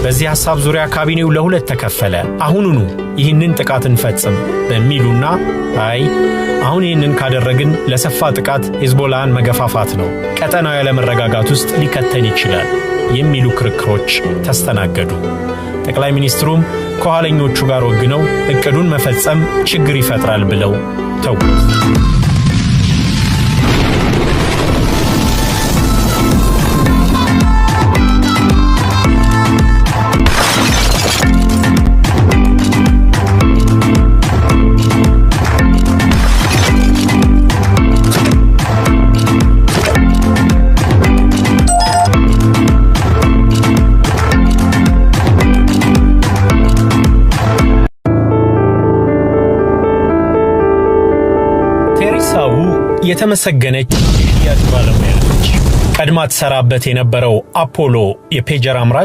በዚህ ሐሳብ ዙሪያ ካቢኔው ለሁለት ተከፈለ። አሁኑኑ ይህንን ጥቃት እንፈጽም በሚሉና አይ አሁን ይህንን ካደረግን ለሰፋ ጥቃት ሂዝቦላህን መገፋፋት ነው፣ ቀጠናው ያለመረጋጋት ውስጥ ሊከተን ይችላል የሚሉ ክርክሮች ተስተናገዱ። ጠቅላይ ሚኒስትሩም ከኋለኞቹ ጋር ወግነው እቅዱን መፈጸም ችግር ይፈጥራል ብለው ተውት። ቴሬሳው የተመሰገነች የሽያጭ ባለሙያ ነች። ቀድማ ትሰራበት የነበረው አፖሎ የፔጀር አምራች